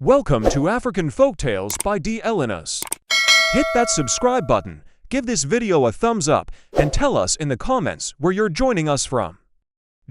Welcome to African Folktales by D. Elenas. Hit that subscribe button, give this video a thumbs up, and tell us in the comments where you're joining us from.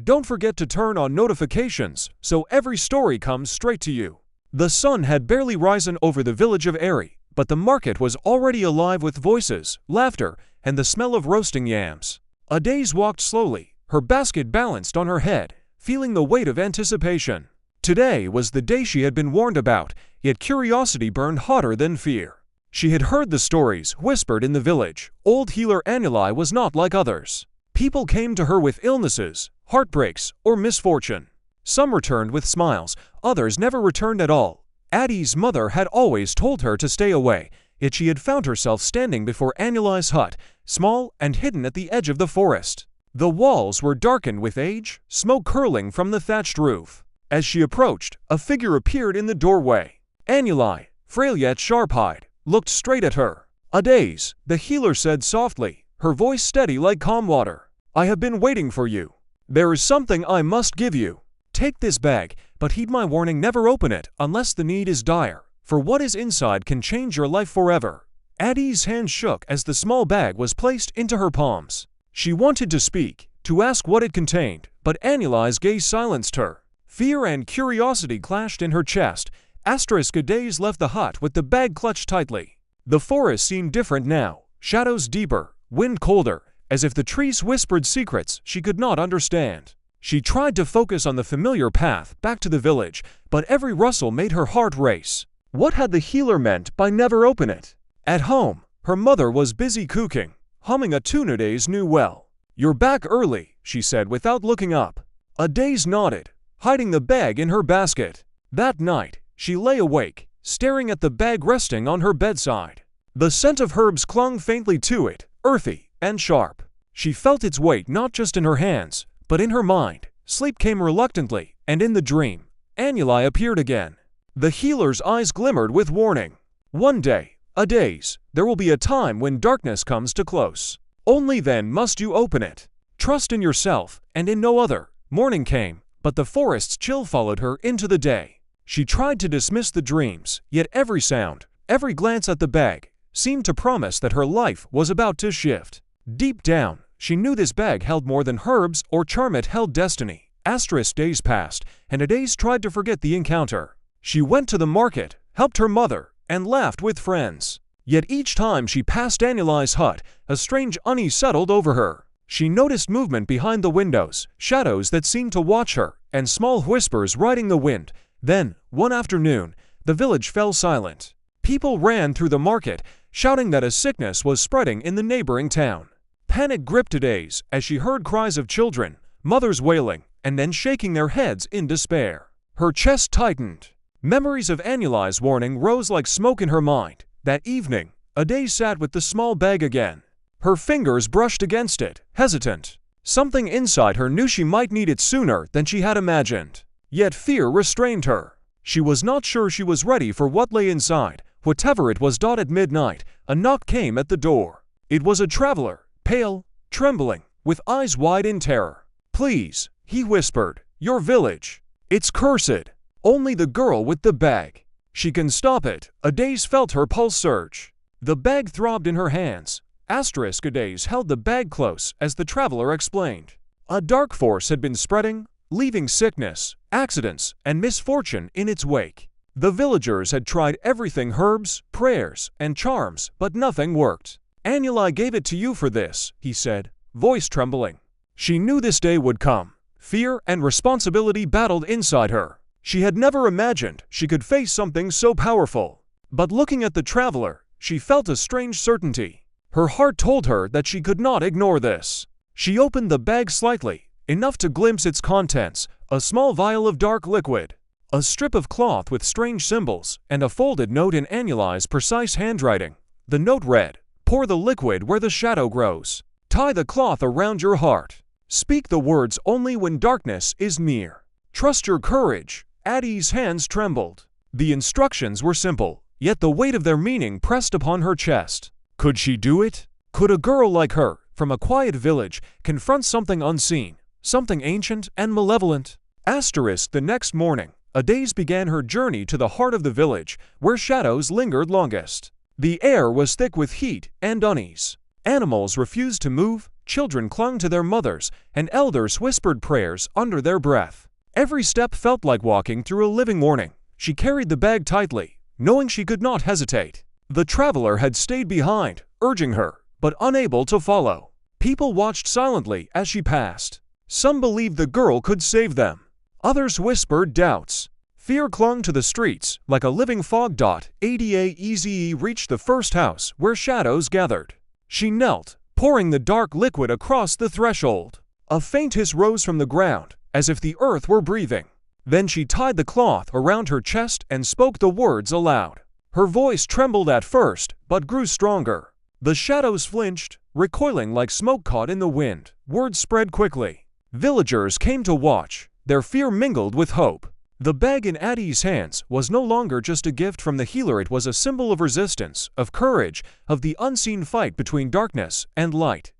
Don't forget to turn on notifications so every story comes straight to you. The sun had barely risen over the village of Eri, but the market was already alive with voices, laughter, and the smell of roasting yams. Adaze walked slowly, her basket balanced on her head, feeling the weight of anticipation. Today was the day she had been warned about, yet curiosity burned hotter than fear. She had heard the stories whispered in the village. Old healer Anuli was not like others. People came to her with illnesses, heartbreaks, or misfortune. Some returned with smiles, others never returned at all. Addie's mother had always told her to stay away, yet she had found herself standing before Anuli's hut, small and hidden at the edge of the forest. The walls were darkened with age, smoke curling from the thatched roof. As she approached, a figure appeared in the doorway. Anuli, frail yet sharp-eyed, looked straight at her. "Adaze," the healer said softly, her voice steady like calm water. "I have been waiting for you. There is something I must give you. Take this bag, but heed my warning, never open it unless the need is dire, for what is inside can change your life forever." Addie's hand shook as the small bag was placed into her palms. She wanted to speak, to ask what it contained, but Anuli's gaze silenced her. Fear and curiosity clashed in her chest. Adaze left the hut with the bag clutched tightly. The forest seemed different now, shadows deeper, wind colder, as if the trees whispered secrets she could not understand. She tried to focus on the familiar path back to the village, but every rustle made her heart race. What had the healer meant by never open it? At home, her mother was busy cooking, humming a tune Adaze knew well. "You're back early," she said without looking up. Adaze nodded, hiding the bag in her basket. That night, she lay awake, staring at the bag resting on her bedside. The scent of herbs clung faintly to it, earthy and sharp. She felt its weight not just in her hands, but in her mind. Sleep came reluctantly, and in the dream, Anuli appeared again. The healer's eyes glimmered with warning. "One day, Adaze, there will be a time when darkness comes too close. Only then must you open it. Trust in yourself, and in no other." Morning came, but the forest's chill followed her into the day. She tried to dismiss the dreams, yet every sound, every glance at the bag, seemed to promise that her life was about to shift. Deep down, she knew this bag held more than herbs or charm, it held destiny. Days passed, and Adaze tried to forget the encounter. She went to the market, helped her mother, and laughed with friends. Yet each time she passed Anuli's hut, a strange unease settled over her. She noticed movement behind the windows, shadows that seemed to watch her, and small whispers riding the wind. Then, one afternoon, the village fell silent. People ran through the market, shouting that a sickness was spreading in the neighboring town. Panic gripped Adaze as she heard cries of children, mothers wailing, and then shaking their heads in despair. Her chest tightened. Memories of Anuli's warning rose like smoke in her mind. That evening, Adaze sat with the small bag again. Her fingers brushed against it, hesitant. Something inside her knew she might need it sooner than she had imagined. Yet fear restrained her. She was not sure she was ready for what lay inside. Whatever it was. At midnight, a knock came at the door. It was a traveler, pale, trembling, with eyes wide in terror. "Please," he whispered, "your village. It's cursed. Only the girl with the bag. She can stop it." Adaze felt her pulse surge. The bag throbbed in her hands. Adaze held the bag close as the traveler explained. A dark force had been spreading, leaving sickness, accidents, and misfortune in its wake. The villagers had tried everything, herbs, prayers, and charms, but nothing worked. "Anuli gave it to you for this," he said, voice trembling. She knew this day would come. Fear and responsibility battled inside her. She had never imagined she could face something so powerful. But looking at the traveler, she felt a strange certainty. Her heart told her that she could not ignore this. She opened the bag slightly, enough to glimpse its contents: a small vial of dark liquid, a strip of cloth with strange symbols, and a folded note in Anuli's precise handwriting. The note read, "Pour the liquid where the shadow grows. Tie the cloth around your heart. Speak the words only when darkness is near. Trust your courage." Addie's hands trembled. The instructions were simple, yet the weight of their meaning pressed upon her chest. Could she do it? Could a girl like her, from a quiet village, confront something unseen, something ancient and malevolent? The next morning, Adaze began her journey to the heart of the village, where shadows lingered longest. The air was thick with heat and unease. Animals refused to move, children clung to their mothers, and elders whispered prayers under their breath. Every step felt like walking through a living warning. She carried the bag tightly, knowing she could not hesitate. The traveler had stayed behind, urging her, but unable to follow. People watched silently as she passed. Some believed the girl could save them. Others whispered doubts. Fear clung to the streets like a living fog. Adaze reached the first house where shadows gathered. She knelt, pouring the dark liquid across the threshold. A faint hiss rose from the ground, as if the earth were breathing. Then she tied the cloth around her chest and spoke the words aloud. Her voice trembled at first, but grew stronger. The shadows flinched, recoiling like smoke caught in the wind. Word spread quickly. Villagers came to watch, their fear mingled with hope. The bag in Addie's hands was no longer just a gift from the healer. It was a symbol of resistance, of courage, of the unseen fight between darkness and light.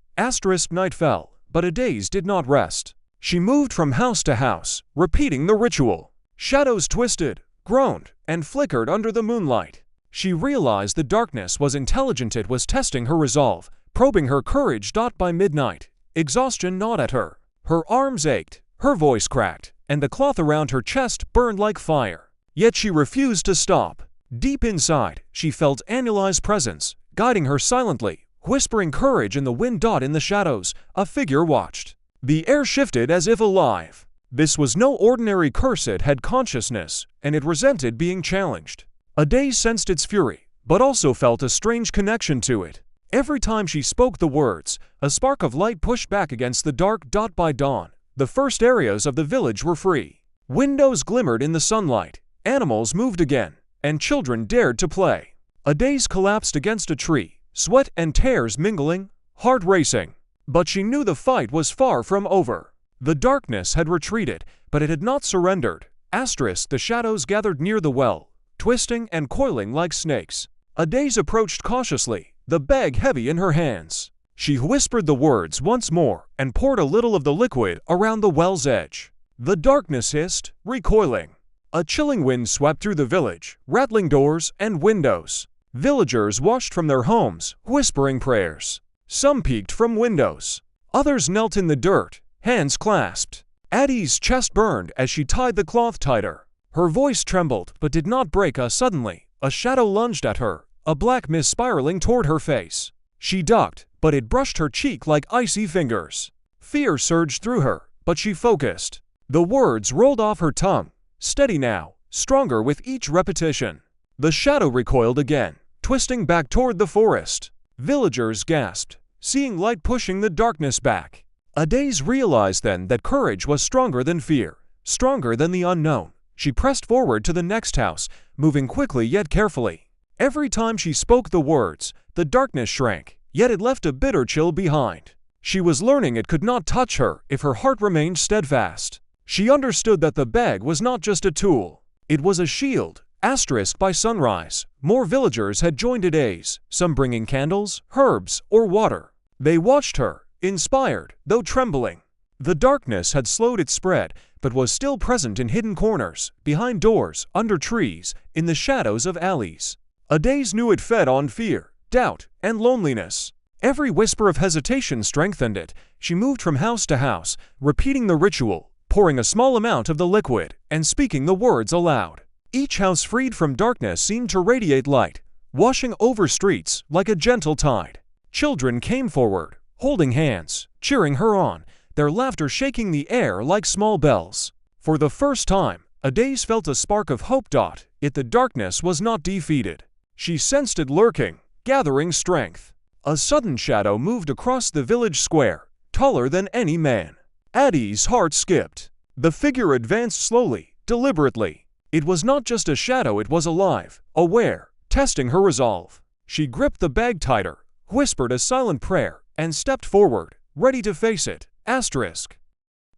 Night fell, but Adaze did not rest. She moved from house to house, repeating the ritual. Shadows twisted, groaned, and flickered under the moonlight. She realized the darkness was intelligent. It was testing her resolve, probing her courage. By midnight, exhaustion gnawed at her. Her arms ached, her voice cracked, and the cloth around her chest burned like fire. Yet she refused to stop. Deep inside, she felt Annuli's presence, guiding her silently, whispering courage in the wind. In the shadows, a figure watched. The air shifted as if alive. This was no ordinary curse. It had consciousness, and it resented being challenged. Adaze sensed its fury, but also felt a strange connection to it. Every time she spoke the words, a spark of light pushed back against the dark. By dawn, the first areas of the village were free. Windows glimmered in the sunlight, animals moved again, and children dared to play. Adaze collapsed against a tree, sweat and tears mingling, heart racing. But she knew the fight was far from over. The darkness had retreated, but it had not surrendered. The shadows gathered near the well, twisting and coiling like snakes. Adaze approached cautiously, the bag heavy in her hands. She whispered the words once more and poured a little of the liquid around the well's edge. The darkness hissed, recoiling. A chilling wind swept through the village, rattling doors and windows. Villagers watched from their homes, whispering prayers. Some peeked from windows. Others knelt in the dirt, hands clasped. Addie's chest burned as she tied the cloth tighter. Her voice trembled but did not break. Suddenly, a shadow lunged at her, a black mist spiraling toward her face. She ducked, but it brushed her cheek like icy fingers. Fear surged through her, but she focused. The words rolled off her tongue, steady now, stronger with each repetition. The shadow recoiled again, twisting back toward the forest. Villagers gasped, seeing light pushing the darkness back. Adaze realized then that courage was stronger than fear, stronger than the unknown. She pressed forward to the next house, moving quickly yet carefully. Every time she spoke the words, the darkness shrank, yet it left a bitter chill behind. She was learning it could not touch her if her heart remained steadfast. She understood that the bag was not just a tool. It was a shield. By sunrise, more villagers had joined Adaze, some bringing candles, herbs, or water. They watched her, inspired, though trembling. The darkness had slowed its spread, but was still present in hidden corners, behind doors, under trees, in the shadows of alleys. Adaze knew it fed on fear, doubt, and loneliness. Every whisper of hesitation strengthened it. She moved from house to house, repeating the ritual, pouring a small amount of the liquid, and speaking the words aloud. Each house freed from darkness seemed to radiate light, washing over streets like a gentle tide. Children came forward, holding hands, cheering her on, their laughter shaking the air like small bells. For the first time, Adaze felt a spark of hope. Yet the darkness was not defeated. She sensed it lurking, gathering strength. A sudden shadow moved across the village square, taller than any man. Addie's heart skipped. The figure advanced slowly, deliberately. It was not just a shadow, it was alive, aware, testing her resolve. She gripped the bag tighter, whispered a silent prayer, and stepped forward, ready to face it.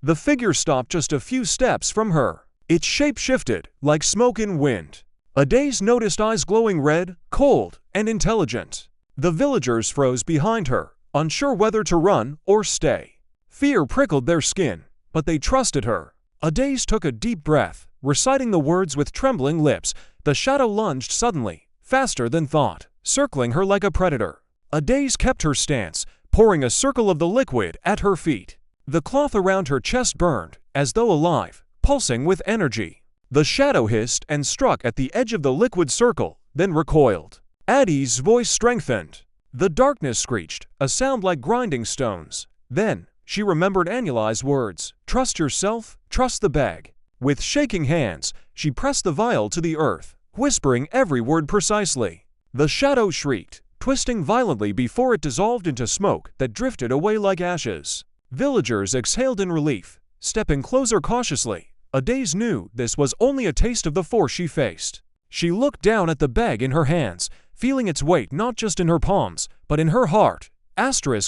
The figure stopped just a few steps from her. Its shape shifted, like smoke in wind. Adaze noticed eyes glowing red, cold, and intelligent. The villagers froze behind her, unsure whether to run or stay. Fear prickled their skin, but they trusted her. Adaze took a deep breath, Reciting the words with trembling lips, the shadow lunged suddenly, faster than thought, circling her like a predator. Adaze kept her stance, pouring a circle of the liquid at her feet. The cloth around her chest burned, as though alive, pulsing with energy. The shadow hissed and struck at the edge of the liquid circle, then recoiled. Addie's voice strengthened. The darkness screeched, a sound like grinding stones. Then, she remembered Annuli's words, "Trust yourself, trust the bag." With shaking hands, she pressed the vial to the earth, whispering every word precisely. The shadow shrieked, twisting violently before it dissolved into smoke that drifted away like ashes. Villagers exhaled in relief, stepping closer cautiously. Adaze knew this was only a taste of the force she faced. She looked down at the bag in her hands, feeling its weight not just in her palms, but in her heart.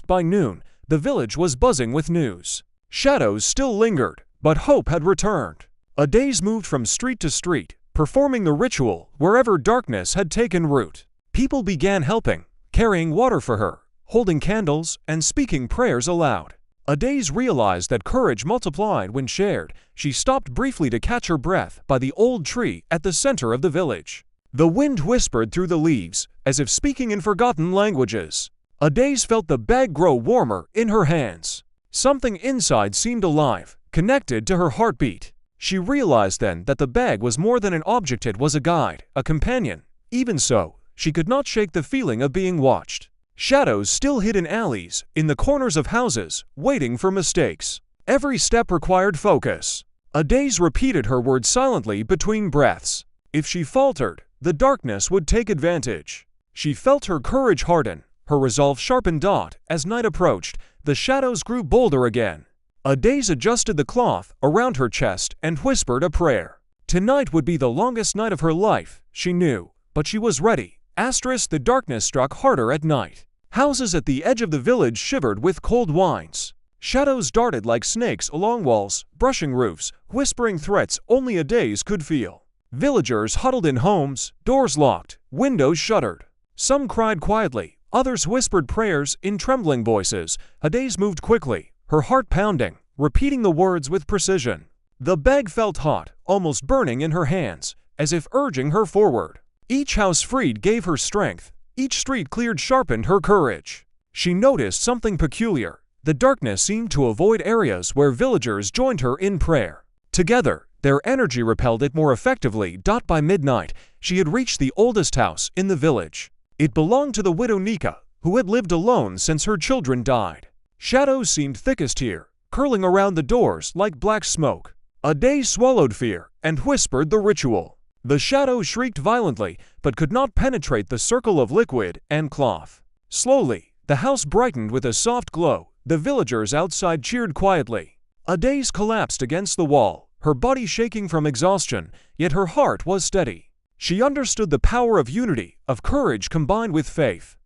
By noon, the village was buzzing with news. Shadows still lingered, but hope had returned. Adaze moved from street to street, performing the ritual wherever darkness had taken root. People began helping, carrying water for her, holding candles, and speaking prayers aloud. Adaze realized that courage multiplied when shared. She stopped briefly to catch her breath by the old tree at the center of the village. The wind whispered through the leaves, as if speaking in forgotten languages. Adaze felt the bag grow warmer in her hands. Something inside seemed alive, connected to her heartbeat. She realized then that the bag was more than an object, it was a guide, a companion. Even so, she could not shake the feeling of being watched. Shadows still hid in alleys, in the corners of houses, waiting for mistakes. Every step required focus. Adaze repeated her words silently between breaths. If she faltered, the darkness would take advantage. She felt her courage harden, her resolve sharpened. As night approached, the shadows grew bolder again. Adaze adjusted the cloth around her chest and whispered a prayer. Tonight would be the longest night of her life, she knew, but she was ready. The darkness struck harder at night. Houses at the edge of the village shivered with cold winds. Shadows darted like snakes along walls, brushing roofs, whispering threats only Adaze could feel. Villagers huddled in homes, doors locked, windows shuttered. Some cried quietly, others whispered prayers in trembling voices. Adaze moved quickly, her heart pounding, repeating the words with precision. The bag felt hot, almost burning in her hands, as if urging her forward. Each house freed gave her strength. Each street cleared sharpened her courage. She noticed something peculiar. The darkness seemed to avoid areas where villagers joined her in prayer. Together, their energy repelled it more effectively. By midnight, she had reached the oldest house in the village. It belonged to the widow Nika, who had lived alone since her children died. Shadows seemed thickest here, curling around the doors like black smoke. Adaze swallowed fear and whispered the ritual. The shadow shrieked violently, but could not penetrate the circle of liquid and cloth. Slowly, the house brightened with a soft glow. The villagers outside cheered quietly. Adaze collapsed against the wall, her body shaking from exhaustion, yet her heart was steady. She understood the power of unity, of courage combined with faith.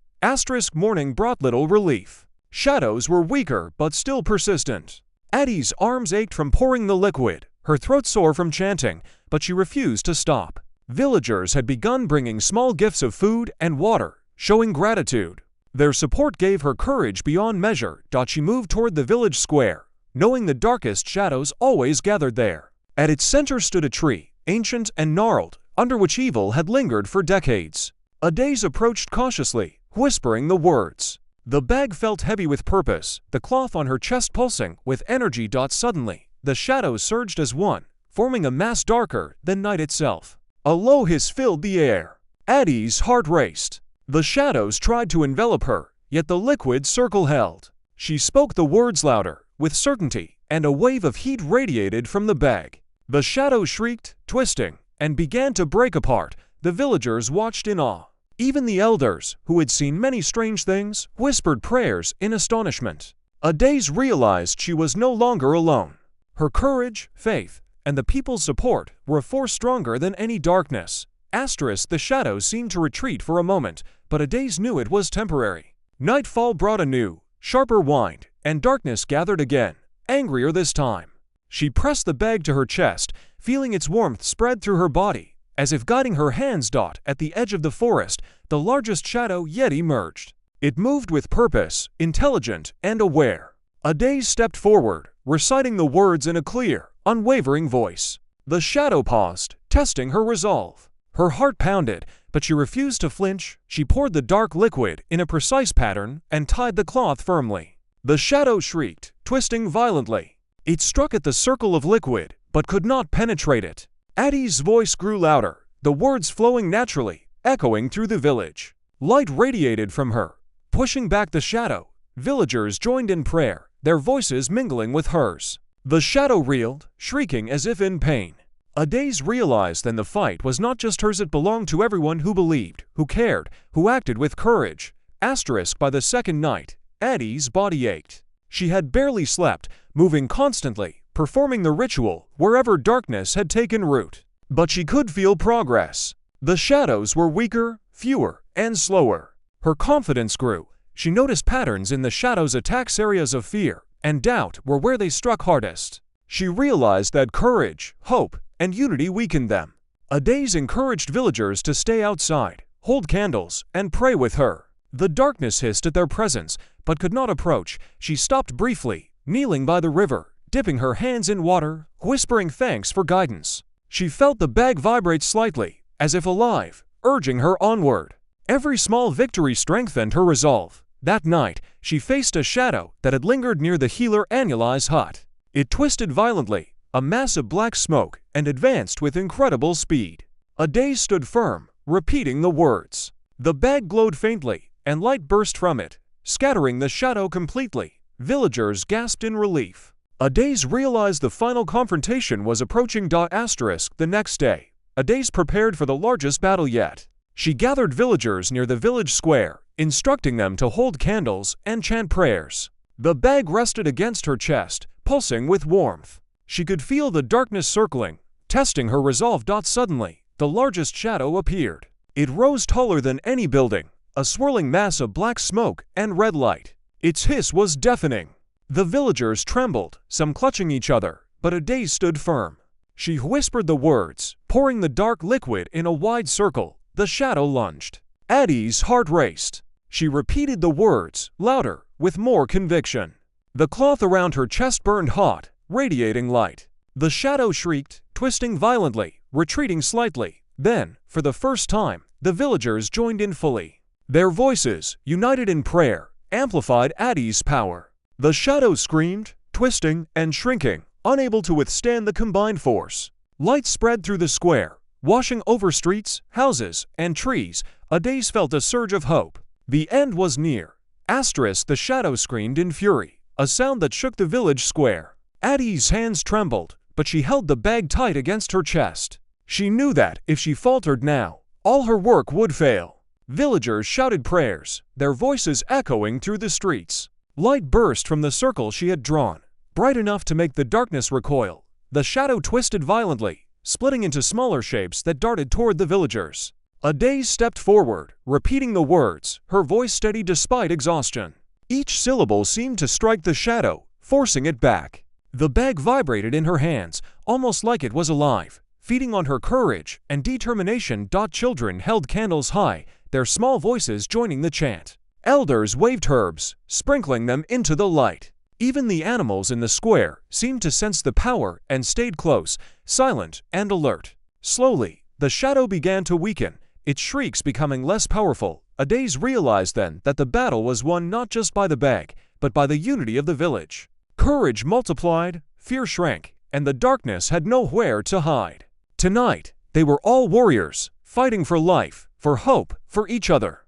Morning brought little relief. Shadows were weaker but still persistent. Addie's arms ached from pouring the liquid, her throat sore from chanting, but she refused to stop. Villagers had begun bringing small gifts of food and water, showing gratitude. Their support gave her courage beyond measure. She moved toward the village square, knowing the darkest shadows always gathered there. At its center stood a tree, ancient and gnarled, under which evil had lingered for decades. Adaze approached cautiously, whispering the words. The bag felt heavy with purpose, the cloth on her chest pulsing with energy. Suddenly, the shadows surged as one, forming a mass darker than night itself. A low hiss filled the air. Addie's heart raced. The shadows tried to envelop her, yet the liquid circle held. She spoke the words louder, with certainty, and a wave of heat radiated from the bag. The shadow shrieked, twisting, and began to break apart. The villagers watched in awe. Even the elders, who had seen many strange things, whispered prayers in astonishment. Adaze realized she was no longer alone. Her courage, faith, and the people's support were a force stronger than any darkness. The shadows seemed to retreat for a moment, but Adaze knew it was temporary. Nightfall brought a new, sharper wind, and darkness gathered again, angrier this time. She pressed the bag to her chest, feeling its warmth spread through her body. As if guiding her hands. At the edge of the forest, the largest shadow yet emerged. It moved with purpose, intelligent and aware. Adaze stepped forward, reciting the words in a clear, unwavering voice. The shadow paused, testing her resolve. Her heart pounded, but she refused to flinch. She poured the dark liquid in a precise pattern and tied the cloth firmly. The shadow shrieked, twisting violently. It struck at the circle of liquid, but could not penetrate it. Addie's voice grew louder, the words flowing naturally, echoing through the village. Light radiated from her, pushing back the shadow. Villagers joined in prayer, their voices mingling with hers. The shadow reeled, shrieking as if in pain. Adaze realized then the fight was not just hers, it belonged to everyone who believed, who cared, who acted with courage. By the second night, Addie's body ached. She had barely slept, moving constantly, performing the ritual wherever darkness had taken root. But she could feel progress. The shadows were weaker, fewer, and slower. Her confidence grew. She noticed patterns in the shadows' attacks. Areas of fear and doubt were where they struck hardest. She realized that courage, hope, and unity weakened them. Adaze encouraged villagers to stay outside, hold candles, and pray with her. The darkness hissed at their presence, but could not approach. She stopped briefly, kneeling by the river, dipping her hands in water, whispering thanks for guidance. She felt the bag vibrate slightly, as if alive, urging her onward. Every small victory strengthened her resolve. That night, she faced a shadow that had lingered near the healer Annuli's hut. It twisted violently, a mass of black smoke, and advanced with incredible speed. Adaze stood firm, repeating the words. The bag glowed faintly, and light burst from it, scattering the shadow completely. Villagers gasped in relief. Adaze realized the final confrontation was approaching. The next day, Adaze prepared for the largest battle yet. She gathered villagers near the village square, instructing them to hold candles and chant prayers. The bag rested against her chest, pulsing with warmth. She could feel the darkness circling, testing her resolve. Suddenly, the largest shadow appeared. It rose taller than any building, a swirling mass of black smoke and red light. Its hiss was deafening. The villagers trembled, some clutching each other, but Adaze stood firm. She whispered the words, pouring the dark liquid in a wide circle. The shadow lunged. Addie's heart raced. She repeated the words, louder, with more conviction. The cloth around her chest burned hot, radiating light. The shadow shrieked, twisting violently, retreating slightly. Then, for the first time, the villagers joined in fully. Their voices, united in prayer, amplified Addie's power. The shadow screamed, twisting and shrinking, unable to withstand the combined force. Light spread through the square, washing over streets, houses, and trees. Adaze felt a surge of hope. The end was near. The shadow screamed in fury, a sound that shook the village square. Addie's hands trembled, but she held the bag tight against her chest. She knew that, if she faltered now, all her work would fail. Villagers shouted prayers, their voices echoing through the streets. Light burst from the circle she had drawn, bright enough to make the darkness recoil. The shadow twisted violently, splitting into smaller shapes that darted toward the villagers. Adaze stepped forward, repeating the words, her voice steady despite exhaustion. Each syllable seemed to strike the shadow, forcing it back. The bag vibrated in her hands, almost like it was alive, feeding on her courage and determination. Children held candles high, their small voices joining the chant. Elders waved herbs, sprinkling them into the light. Even the animals in the square seemed to sense the power and stayed close, silent and alert. Slowly, the shadow began to weaken, its shrieks becoming less powerful. Adaze realized then that the battle was won not just by the bag, but by the unity of the village. Courage multiplied, fear shrank, and the darkness had nowhere to hide. Tonight, they were all warriors, fighting for life, for hope, for each other.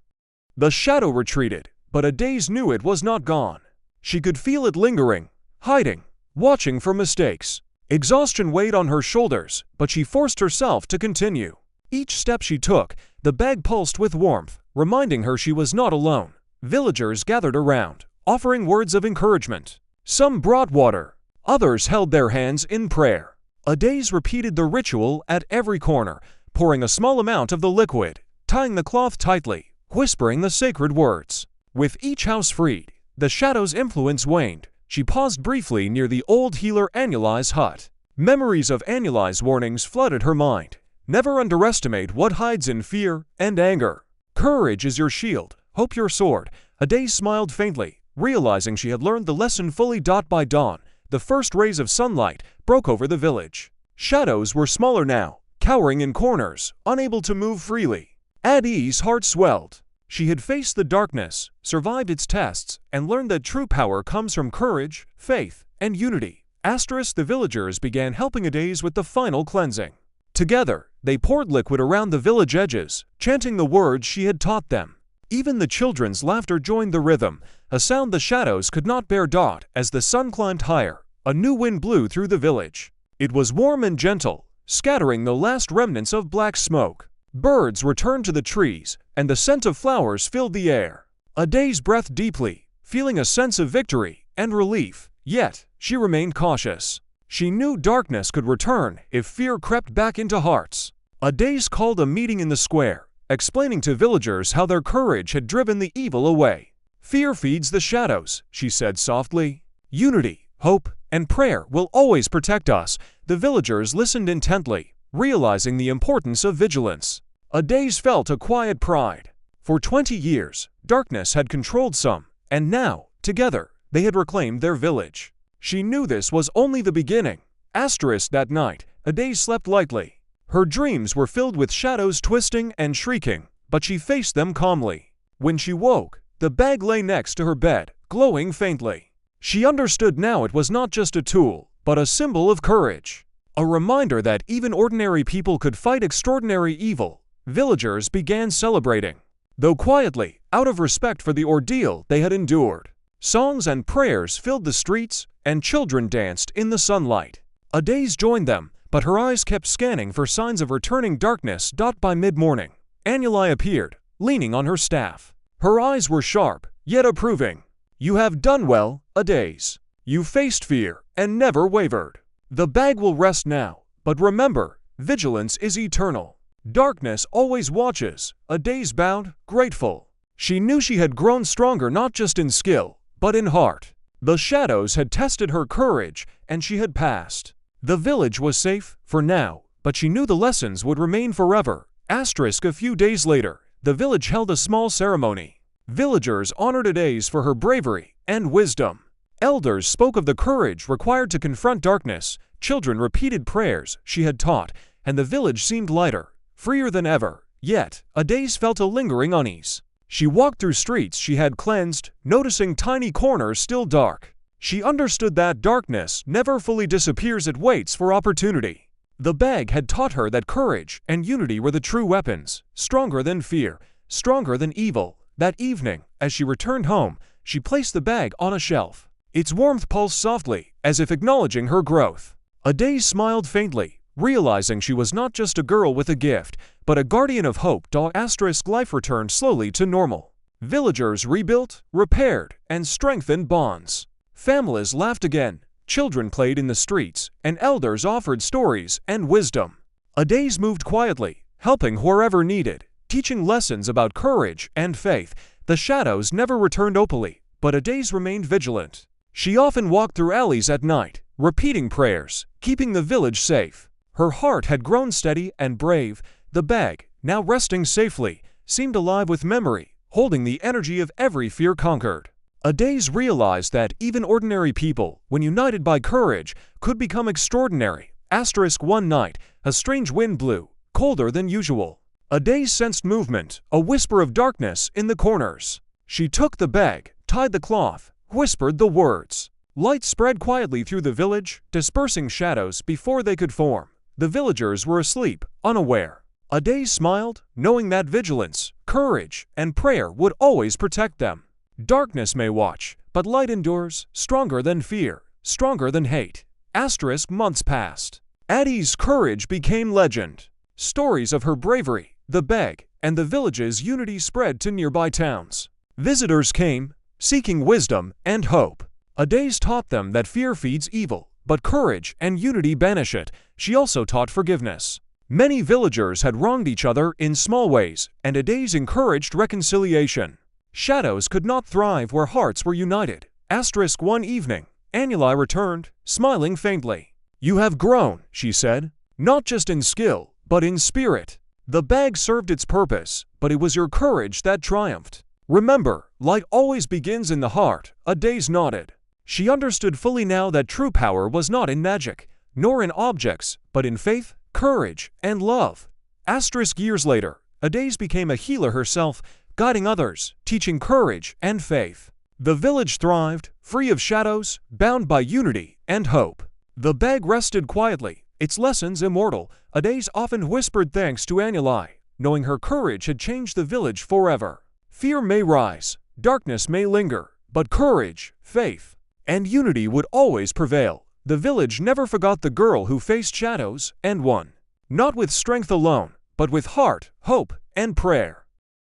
The shadow retreated, but Adaze knew it was not gone. She could feel it lingering, hiding, watching for mistakes. Exhaustion weighed on her shoulders, but she forced herself to continue. Each step she took, the bag pulsed with warmth, reminding her she was not alone. Villagers gathered around, offering words of encouragement. Some brought water, others held their hands in prayer. Adaze repeated the ritual at every corner, pouring a small amount of the liquid, tying the cloth tightly, whispering the sacred words. With each house freed, the shadow's influence waned. She paused briefly near the old healer Annuli's hut. Memories of Annuli's warnings flooded her mind. Never underestimate what hides in fear and anger. Courage is your shield, hope your sword. Adaze smiled faintly, realizing she had learned the lesson fully. By dawn, the first rays of sunlight broke over the village. Shadows were smaller now, cowering in corners, unable to move freely. Addie's heart swelled. She had faced the darkness, survived its tests, and learned that true power comes from courage, faith, and unity. The villagers began helping Adaze with the final cleansing. Together, they poured liquid around the village edges, chanting the words she had taught them. Even the children's laughter joined the rhythm, a sound the shadows could not bear. As the sun climbed higher, a new wind blew through the village. It was warm and gentle, scattering the last remnants of black smoke. Birds returned to the trees, and the scent of flowers filled the air. Adaze breathed deeply, feeling a sense of victory and relief, yet she remained cautious. She knew darkness could return if fear crept back into hearts. Adaze called a meeting in the square, explaining to villagers how their courage had driven the evil away. "Fear feeds the shadows," she said softly. "Unity, hope, and prayer will always protect us." The villagers listened intently, realizing the importance of vigilance. Adaze felt a quiet pride. For 20 years, darkness had controlled some, and now, together, they had reclaimed their village. She knew this was only the beginning. That night, Adaze slept lightly. Her dreams were filled with shadows twisting and shrieking, but she faced them calmly. When she woke, the bag lay next to her bed, glowing faintly. She understood now it was not just a tool, but a symbol of courage. A reminder that even ordinary people could fight extraordinary evil. Villagers began celebrating, though quietly, out of respect for the ordeal they had endured. Songs and prayers filled the streets, and children danced in the sunlight. Adaze joined them, but her eyes kept scanning for signs of returning darkness. By mid-morning, Annuli appeared, leaning on her staff. Her eyes were sharp, yet approving. "You have done well, Adaze. You faced fear and never wavered. The bag will rest now, but remember, vigilance is eternal. Darkness always watches." Adaze bowed, grateful. She knew she had grown stronger not just in skill, but in heart. The shadows had tested her courage, and she had passed. The village was safe, for now, but she knew the lessons would remain forever. A few days later, the village held a small ceremony. Villagers honored Adaze for her bravery and wisdom. Elders spoke of the courage required to confront darkness. Children repeated prayers she had taught, and the village seemed lighter, freer than ever. Yet, Adaze felt a lingering unease. She walked through streets she had cleansed, noticing tiny corners still dark. She understood that darkness never fully disappears, it waits for opportunity. The bag had taught her that courage and unity were the true weapons, stronger than fear, stronger than evil. That evening, as she returned home, she placed the bag on a shelf. Its warmth pulsed softly, as if acknowledging her growth. Adaze smiled faintly, realizing she was not just a girl with a gift, but a guardian of hope. Life returned slowly to normal. Villagers rebuilt, repaired, and strengthened bonds. Families laughed again, children played in the streets, and elders offered stories and wisdom. Adaze moved quietly, helping wherever needed, teaching lessons about courage and faith. The shadows never returned openly, but Adaze remained vigilant. She often walked through alleys at night, repeating prayers, keeping the village safe. Her heart had grown steady and brave. The bag, now resting safely, seemed alive with memory, holding the energy of every fear conquered. Adaze realized that even ordinary people, when united by courage, could become extraordinary. One night, a strange wind blew, colder than usual. Adaze sensed movement, a whisper of darkness in the corners. She took the bag, tied the cloth, whispered the words. Light spread quietly through the village, dispersing shadows before they could form. The villagers were asleep, unaware. Adaze smiled, knowing that vigilance, courage, and prayer would always protect them. Darkness may watch, but light endures, stronger than fear, stronger than hate. Months passed. Addie's courage became legend. Stories of her bravery, the bag, and the village's unity spread to nearby towns. Visitors came, seeking wisdom and hope. Adaze taught them that fear feeds evil, but courage and unity banish it. She also taught forgiveness. Many villagers had wronged each other in small ways, and Adaze encouraged reconciliation. Shadows could not thrive where hearts were united. One evening, Annuli returned, smiling faintly. "You have grown," she said, "not just in skill, but in spirit. The bag served its purpose, but it was your courage that triumphed. Remember, light always begins in the heart." Adaze nodded. She understood fully now that true power was not in magic, nor in objects, but in faith, courage, and love. Years later, Adaze became a healer herself, guiding others, teaching courage and faith. The village thrived, free of shadows, bound by unity and hope. The bag rested quietly, its lessons immortal. Adaze often whispered thanks to Anuli, knowing her courage had changed the village forever. Fear may rise, darkness may linger, but courage, faith, and unity would always prevail. The village never forgot the girl who faced shadows and won. Not with strength alone, but with heart, hope, and prayer.